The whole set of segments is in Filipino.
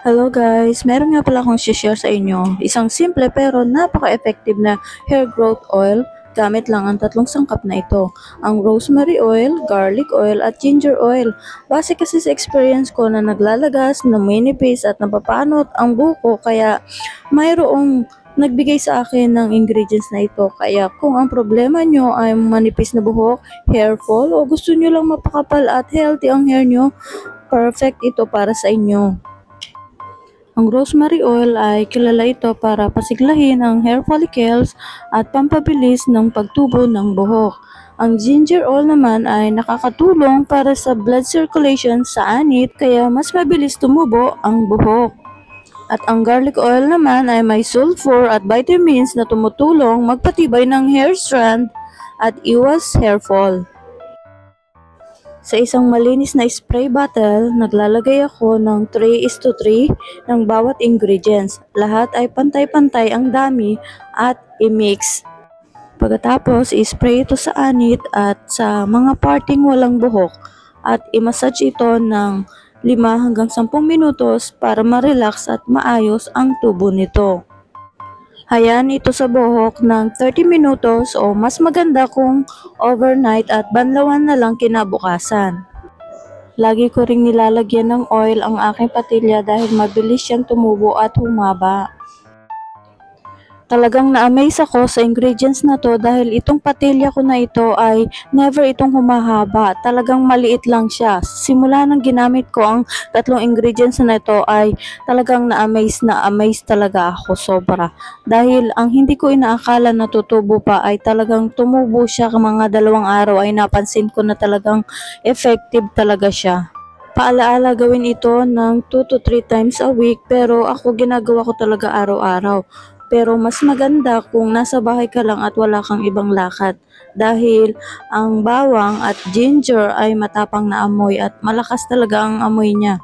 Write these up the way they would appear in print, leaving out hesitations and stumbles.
Hello guys! Meron nga pala akong share sa inyo. Isang simple pero napaka-effective na hair growth oil. Gamit lang ang tatlong sangkap na ito. Ang rosemary oil, garlic oil at ginger oil. Base kasi sa experience ko na naglalagas, naminipis at napapanot ang buko kaya mayroong nagbigay sa akin ng ingredients na ito. Kaya kung ang problema nyo ay manipis na buhok, hair fall o gusto nyo lang mapakapal at healthy ang hair nyo, perfect ito para sa inyo. Ang rosemary oil ay kilala ito para pasiglahin ang hair follicles at pampabilis ng pagtubo ng buhok. Ang ginger oil naman ay nakakatulong para sa blood circulation sa anit kaya mas mabilis tumubo ang buhok. At ang garlic oil naman ay may sulfur at vitamins na tumutulong magpatibay ng hair strand at iwas hair fall. Sa isang malinis na spray bottle, naglalagay ako ng 3:3 ng bawat ingredients. Lahat ay pantay-pantay ang dami at i-mix. Pagkatapos, i-spray ito sa anit at sa mga parting walang buhok at i-massage ito ng 5 hanggang 10 minutos para ma-relax at maayos ang tubo nito. Hayaan ito sa buhok ng 30 minutos o mas maganda kung overnight at banlawan na lang kinabukasan. Lagi ko ring nilalagyan ng oil ang aking patilya dahil mabilis siyang tumubo at humaba. Talagang na-amaze ako sa ingredients na to dahil itong patilya ko na ito ay never itong humahaba. Talagang maliit lang siya. Simula nang ginamit ko ang tatlong ingredients na ito ay talagang na-amaze talaga ako sobra. Dahil ang hindi ko inaakala na tutubo pa ay talagang tumubo siya mga 2 araw ay napansin ko na talagang effective talaga siya. Paalaala gawin ito ng 2 to 3 times a week pero ako ginagawa ko talaga araw-araw. Pero mas maganda kung nasa bahay ka lang at wala kang ibang lakad dahil ang bawang at ginger ay matapang na amoy at malakas talaga ang amoy niya.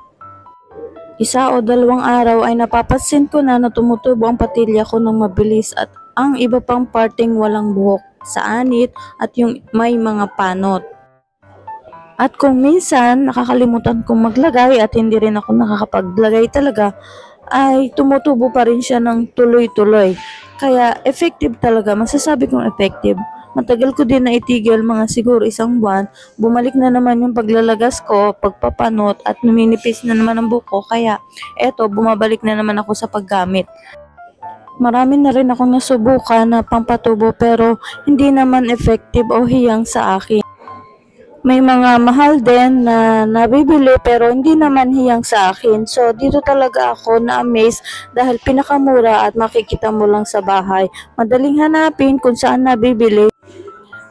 1 o 2 araw ay napapansin ko na tumutubo ang patilya ko ng mabilis at ang iba pang parting walang buhok sa anit at yung may mga panot. At kung minsan nakakalimutan kong maglagay at hindi rin ako nakakapaglagay talaga, ay tumutubo pa rin siya ng tuloy-tuloy. Kaya effective talaga, masasabi kong effective. Matagal ko din na itigil mga siguro 1 buwan, bumalik na naman yung paglalagas ko, pagpapanot at numinipis na naman ang buko kaya eto bumabalik na naman ako sa paggamit. Marami na rin akong nasubukan na pampatubo pero hindi naman effective o hiyang sa akin. May mga mahal din na nabibili pero hindi naman hiyang sa akin. So, dito talaga ako na-amaze dahil pinakamura at makikita mo lang sa bahay. Madaling hanapin kung saan nabibili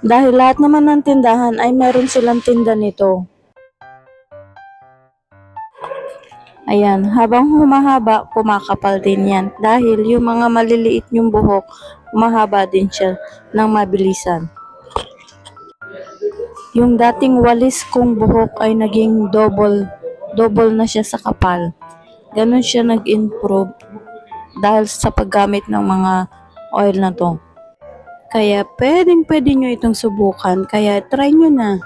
dahil lahat naman ng tindahan ay meron silang tinda nito. Ayan, habang humahaba, kumakapal din yan dahil yung mga maliliit yung buhok, humahaba din siya ng mabilisan. Yung dating walis kong buhok ay naging double na siya sa kapal. Ganon siya nag-improve dahil sa paggamit ng mga oil na to. Kaya pwede nyo itong subukan, kaya try nyo na.